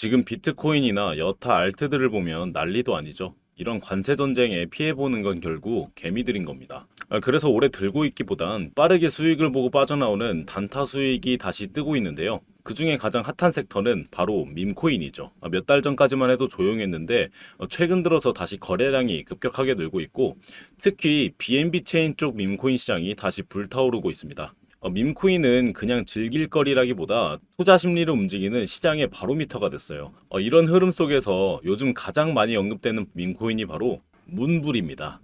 지금 비트코인이나 여타 알트들을 보면 난리도 아니죠. 이런 관세 전쟁에 피해보는 건 결국 개미들인 겁니다. 그래서 오래 들고 있기보단 빠르게 수익을 보고 빠져나오는 단타 수익이 다시 뜨고 있는데요. 그 중에 가장 핫한 섹터는 바로 밈코인이죠. 몇 달 전까지만 해도 조용했는데 최근 들어서 다시 거래량이 급격하게 늘고 있고, 특히 BNB 체인 쪽 밈코인 시장이 다시 불타오르고 있습니다. 밈코인은 그냥 즐길 거리라기보다 투자 심리를 움직이는 시장의 바로미터가 됐어요. 이런 흐름 속에서 요즘 가장 많이 언급되는 밈코인이 바로 문불입니다.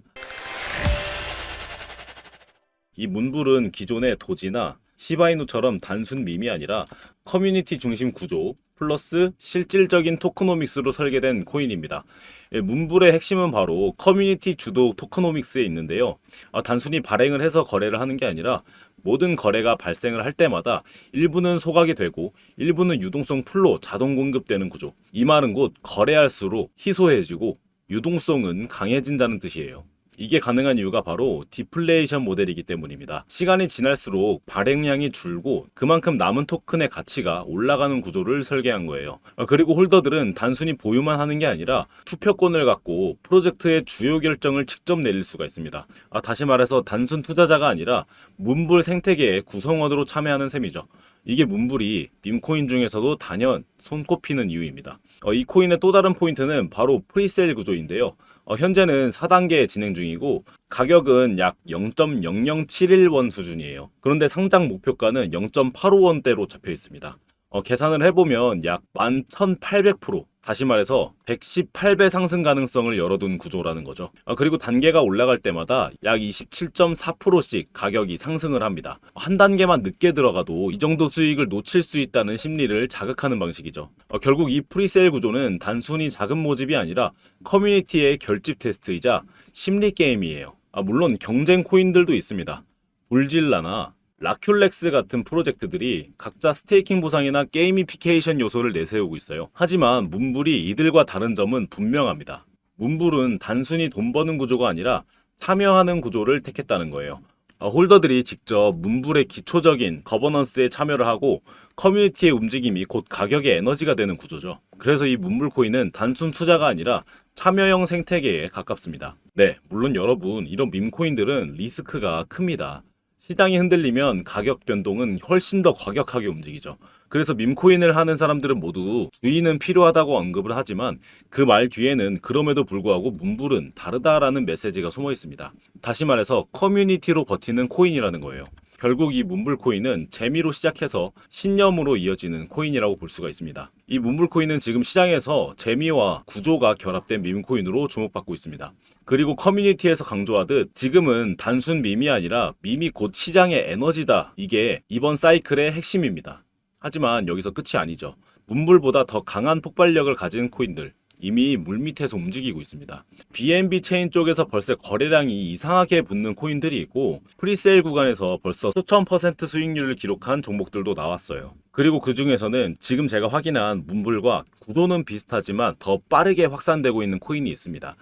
이 문불은 기존의 도지나 시바이누처럼 단순 밈이 아니라 커뮤니티 중심 구조 플러스 실질적인 토크노믹스로 설계된 코인입니다. 문불의 핵심은 바로 커뮤니티 주도 토크노믹스에 있는데요. 단순히 발행을 해서 거래를 하는 게 아니라 모든 거래가 발생을 할 때마다 일부는 소각이 되고 일부는 유동성 풀로 자동 공급되는 구조. 이 말은 곧 거래할수록 희소해지고 유동성은 강해진다는 뜻이에요. 이게 가능한 이유가 바로 디플레이션 모델이기 때문입니다. 시간이 지날수록 발행량이 줄고 그만큼 남은 토큰의 가치가 올라가는 구조를 설계한 거예요. 그리고 홀더들은 단순히 보유만 하는 게 아니라 투표권을 갖고 프로젝트의 주요 결정을 직접 내릴 수가 있습니다. 다시 말해서 단순 투자자가 아니라 문불 생태계의 구성원으로 참여하는 셈이죠. 이게 문불이 밈코인 중에서도 단연 손꼽히는 이유입니다. 이 코인의 또 다른 포인트는 바로 프리세일 구조인데요. 현재는 4단계 진행 중이고 가격은 약 0.0071원 수준이에요. 그런데 상장 목표가는 0.85원대로 잡혀 있습니다. 계산을 해보면 약 11,800%, 다시 말해서 118배 상승 가능성을 열어둔 구조라는 거죠. 그리고 단계가 올라갈 때마다 약 27.4%씩 가격이 상승을 합니다. 한 단계만 늦게 들어가도 이 정도 수익을 놓칠 수 있다는 심리를 자극하는 방식이죠. 결국 이 프리세일 구조는 단순히 자금 모집이 아니라 커뮤니티의 결집 테스트이자 심리 게임이에요. 물론 경쟁 코인들도 있습니다. 불질라나 라큘렉스 같은 프로젝트들이 각자 스테이킹 보상이나 게이미피케이션 요소를 내세우고 있어요. 하지만 문불이 이들과 다른 점은 분명합니다. 문불은 단순히 돈 버는 구조가 아니라 참여하는 구조를 택했다는 거예요. 홀더들이 직접 문불의 기초적인 거버넌스에 참여를 하고 커뮤니티의 움직임이 곧 가격의 에너지가 되는 구조죠. 그래서 이 문불 코인은 단순 투자가 아니라 참여형 생태계에 가깝습니다. 네, 물론 여러분, 이런 밈코인들은 리스크가 큽니다. 시장이 흔들리면 가격 변동은 훨씬 더 과격하게 움직이죠. 그래서 밈코인을 하는 사람들은 모두 주의는 필요하다고 언급을 하지만 그 말 뒤에는 그럼에도 불구하고 문불은 다르다라는 메시지가 숨어 있습니다. 다시 말해서 커뮤니티로 버티는 코인이라는 거예요. 결국 이 문불 코인은 재미로 시작해서 신념으로 이어지는 코인이라고 볼 수가 있습니다. 이 문불 코인은 지금 시장에서 재미와 구조가 결합된 밈코인으로 주목받고 있습니다. 그리고 커뮤니티에서 강조하듯 지금은 단순 밈이 아니라 밈이 곧 시장의 에너지다. 이게 이번 사이클의 핵심입니다. 하지만 여기서 끝이 아니죠. 문불보다 더 강한 폭발력을 가진 코인들, 이미 물밑에서 움직이고 있습니다. BNB 체인 쪽에서 벌써 거래량이 이상하게 붙는 코인들이 있고 프리세일 구간에서 벌써 수천 % 수익률을 기록한 종목들도 나왔어요. 그리고 그 중에서는 지금 제가 확인한 문불과 구조는 비슷하지만 더 빠르게 확산되고 있는 코인이 있습니다.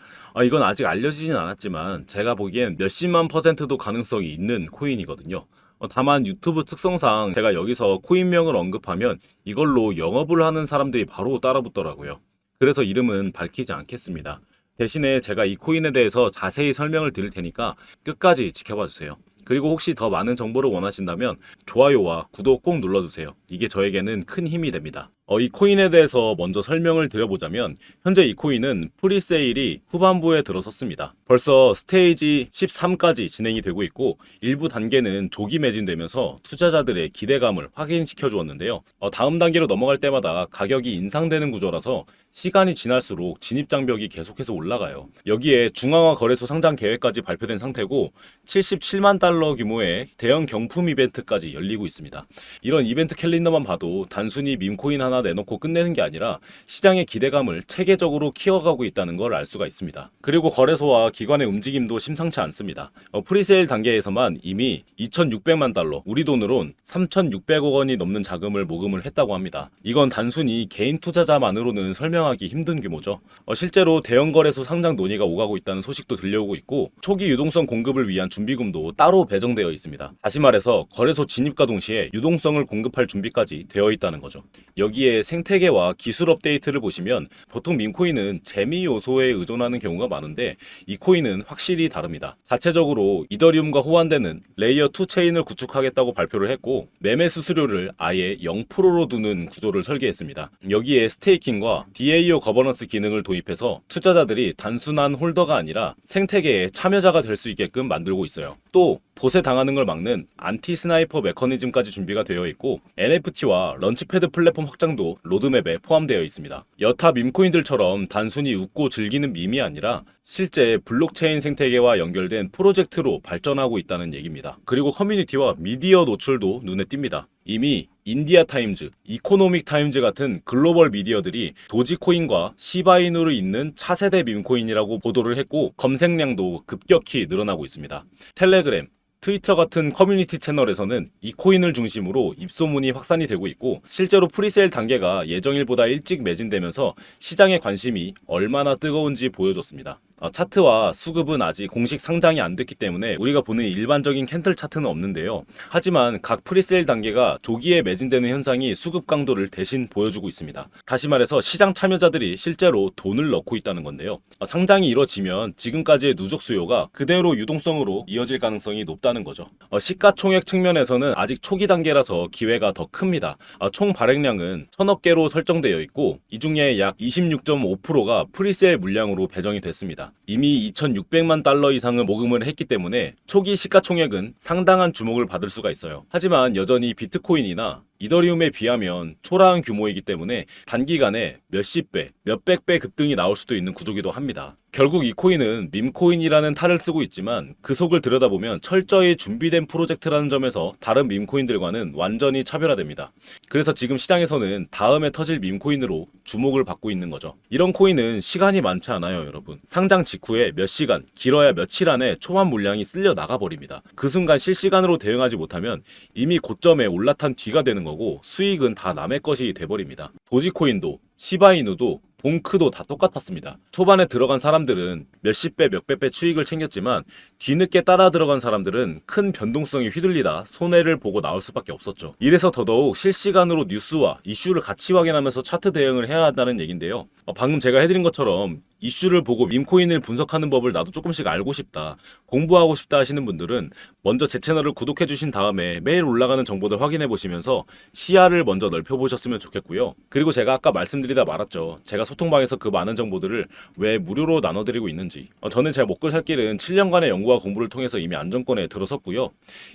이건 아직 알려지진 않았지만 제가 보기엔 몇십만 %도 가능성이 있는 코인이거든요. 다만 유튜브 특성상 제가 여기서 코인명을 언급하면 이걸로 영업을 하는 사람들이 바로 따라붙더라고요. 그래서 이름은 밝히지 않겠습니다. 대신에 제가 이 코인에 대해서 자세히 설명을 드릴 테니까 끝까지 지켜봐 주세요. 그리고 혹시 더 많은 정보를 원하신다면 좋아요와 구독 꼭 눌러주세요. 이게 저에게는 큰 힘이 됩니다. 이 코인에 대해서 먼저 설명을 드려보자면 현재 이 코인은 프리세일이 후반부에 들어섰습니다. 벌써 스테이지 13까지 진행이 되고 있고 일부 단계는 조기 매진되면서 투자자들의 기대감을 확인시켜 주었는데요. 다음 단계로 넘어갈 때마다 가격이 인상되는 구조라서 시간이 지날수록 진입장벽이 계속해서 올라가요. 여기에 중앙화 거래소 상장 계획까지 발표된 상태고 77만 달러 규모의 대형 경품 이벤트까지 열리고 있습니다. 이런 이벤트 캘린더만 봐도 단순히 밈코인 하나 내놓고 끝내는 게 아니라 시장의 기대감을 체계적으로 키워가고 있다는 걸 알 수가 있습니다. 그리고 거래소와 기관의 움직임도 심상치 않습니다. 프리세일 단계에서만 이미 2,600만 달러, 우리 돈으론 3,600억 원이 넘는 자금을 모금을 했다고 합니다. 이건 단순히 개인 투자자만으로는 설명하기 힘든 규모죠. 실제로 대형 거래소 상장 논의가 오가고 있다는 소식도 들려오고 있고 초기 유동성 공급을 위한 준비금도 따로 배정되어 있습니다. 다시 말해서 거래소 진입과 동시에 유동성을 공급할 준비까지 되어 있다는 거죠. 여기에 여기에 생태계와 기술 업데이트를 보시면 보통 밈코인은 재미 요소에 의존하는 경우가 많은데 이 코인은 확실히 다릅니다. 자체적으로 이더리움과 호환되는 레이어 2 체인을 구축하겠다고 발표를 했고 매매 수수료를 아예 0%로 두는 구조를 설계했습니다. 여기에 스테이킹과 DAO 거버넌스 기능을 도입해서 투자자들이 단순한 홀더가 아니라 생태계의 참여자가 될 수 있게끔 만들고 있어요. 또 보세 당하는 걸 막는 안티 스나이퍼 메커니즘까지 준비가 되어 있고 NFT와 런치패드 플랫폼 확장도 로드맵에 포함되어 있습니다. 여타 밈코인들처럼 단순히 웃고 즐기는 밈이 아니라 실제 블록체인 생태계와 연결된 프로젝트로 발전하고 있다는 얘기입니다. 그리고 커뮤니티와 미디어 노출도 눈에 띕니다. 이미 인디아 타임즈, 이코노믹 타임즈 같은 글로벌 미디어들이 도지코인과 시바이누를 잇는 차세대 밈코인이라고 보도를 했고 검색량도 급격히 늘어나고 있습니다. 텔레그램, 트위터 같은 커뮤니티 채널에서는 이 코인을 중심으로 입소문이 확산이 되고 있고 실제로 프리세일 단계가 예정일보다 일찍 매진되면서 시장의 관심이 얼마나 뜨거운지 보여줬습니다. 차트와 수급은 아직 공식 상장이 안 됐기 때문에 우리가 보는 일반적인 캔들 차트는 없는데요. 하지만 각 프리세일 단계가 조기에 매진되는 현상이 수급 강도를 대신 보여주고 있습니다. 다시 말해서 시장 참여자들이 실제로 돈을 넣고 있다는 건데요. 상장이 이뤄지면 지금까지의 누적 수요가 그대로 유동성으로 이어질 가능성이 높다는 거죠. 시가총액 측면에서는 아직 초기 단계라서 기회가 더 큽니다. 총 발행량은 1000억 개로 설정되어 있고 이 중에 약 26.5%가 프리세일 물량으로 배정이 됐습니다. 이미 2,600만 달러 이상을 모금을 했기 때문에 초기 시가총액은 상당한 주목을 받을 수가 있어요. 하지만 여전히 비트코인이나 이더리움에 비하면 초라한 규모이기 때문에 단기간에 몇십 배, 몇백 배 급등이 나올 수도 있는 구조기도 합니다. 결국 이 코인은 밈코인이라는 탈을 쓰고 있지만 그 속을 들여다보면 철저히 준비된 프로젝트라는 점에서 다른 밈코인들과는 완전히 차별화됩니다. 그래서 지금 시장에서는 다음에 터질 밈코인으로 주목을 받고 있는 거죠. 이런 코인은 시간이 많지 않아요, 여러분. 상장 직후에 몇 시간, 길어야 며칠 안에 초반 물량이 쓸려 나가버립니다. 그 순간 실시간으로 대응하지 못하면 이미 고점에 올라탄 뒤가 되는 거고 수익은 다 남의 것이 돼버립니다. 도지코인도 시바이누도 봉크도 다 똑같았습니다. 초반에 들어간 사람들은 몇십 배, 몇백 배 수익을 챙겼지만 뒤늦게 따라 들어간 사람들은 큰 변동성이 휘둘리다 손해를 보고 나올 수밖에 없었죠. 이래서 더더욱 실시간으로 뉴스와 이슈를 같이 확인하면서 차트 대응을 해야 한다는 얘긴데요. 방금 제가 해드린 것처럼 이슈를 보고 밈코인을 분석하는 법을 나도 조금씩 알고 싶다, 공부하고 싶다 하시는 분들은 먼저 제 채널을 구독해 주신 다음에 매일 올라가는 정보들 확인해 보시면서 시야를 먼저 넓혀 보셨으면 좋겠고요. 그리고 제가 아까 말씀드리다 말았죠. 제가 소통방에서 그 많은 정보들을 왜 무료로 나눠드리고 있는지. 저는 제 먹고 살 길은 7년간의 연구와 공부를 통해서 이미 안정권에 들어섰고요.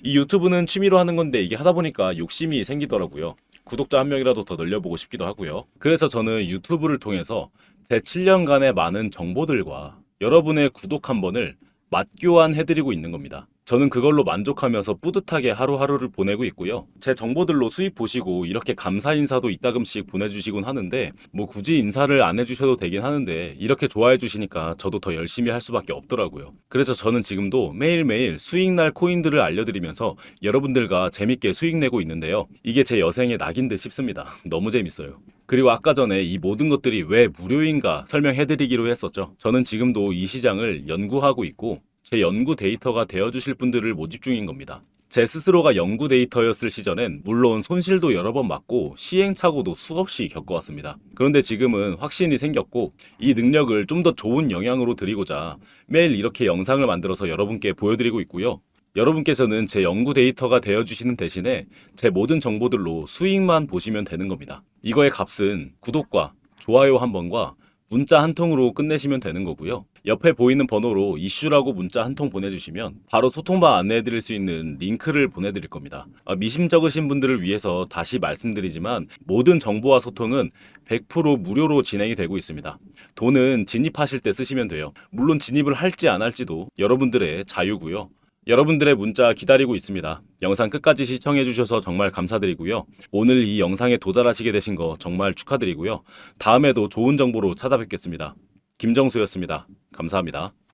이 유튜브는 취미로 하는 건데 이게 하다 보니까 욕심이 생기더라고요. 구독자 한 명이라도 더 늘려보고 싶기도 하고요. 그래서 저는 유튜브를 통해서 제 7년간의 많은 정보들과 여러분의 구독 한 번을 맞교환해드리고 있는 겁니다. 저는 그걸로 만족하면서 뿌듯하게 하루하루를 보내고 있고요. 제 정보들로 수입 보시고 이렇게 감사 인사도 이따금씩 보내주시곤 하는데 뭐 굳이 인사를 안 해주셔도 되긴 하는데 이렇게 좋아해 주시니까 저도 더 열심히 할 수밖에 없더라고요. 그래서 저는 지금도 매일매일 수익날 코인들을 알려드리면서 여러분들과 재밌게 수익 내고 있는데요. 이게 제 여생의 낙인 듯 싶습니다. 너무 재밌어요. 그리고 아까 전에 이 모든 것들이 왜 무료인가 설명해드리기로 했었죠. 저는 지금도 이 시장을 연구하고 있고 제 연구 데이터가 되어주실 분들을 모집 중인 겁니다. 제 스스로가 연구 데이터였을 시절엔 물론 손실도 여러 번 맞고 시행착오도 수없이 겪어왔습니다. 그런데 지금은 확신이 생겼고 이 능력을 좀 더 좋은 영향으로 드리고자 매일 이렇게 영상을 만들어서 여러분께 보여드리고 있고요. 여러분께서는 제 연구 데이터가 되어주시는 대신에 제 모든 정보들로 수익만 보시면 되는 겁니다. 이거의 값은 구독과 좋아요 한 번과 문자 한 통으로 끝내시면 되는 거고요. 옆에 보이는 번호로 이슈라고 문자 한 통 보내주시면 바로 소통방 안내해드릴 수 있는 링크를 보내드릴 겁니다. 미심쩍으신 분들을 위해서 다시 말씀드리지만 모든 정보와 소통은 100% 무료로 진행이 되고 있습니다. 돈은 진입하실 때 쓰시면 돼요. 물론 진입을 할지 안 할지도 여러분들의 자유고요. 여러분들의 문자 기다리고 있습니다. 영상 끝까지 시청해주셔서 정말 감사드리고요. 오늘 이 영상에 도달하시게 되신 거 정말 축하드리고요. 다음에도 좋은 정보로 찾아뵙겠습니다. 김정수였습니다. 감사합니다.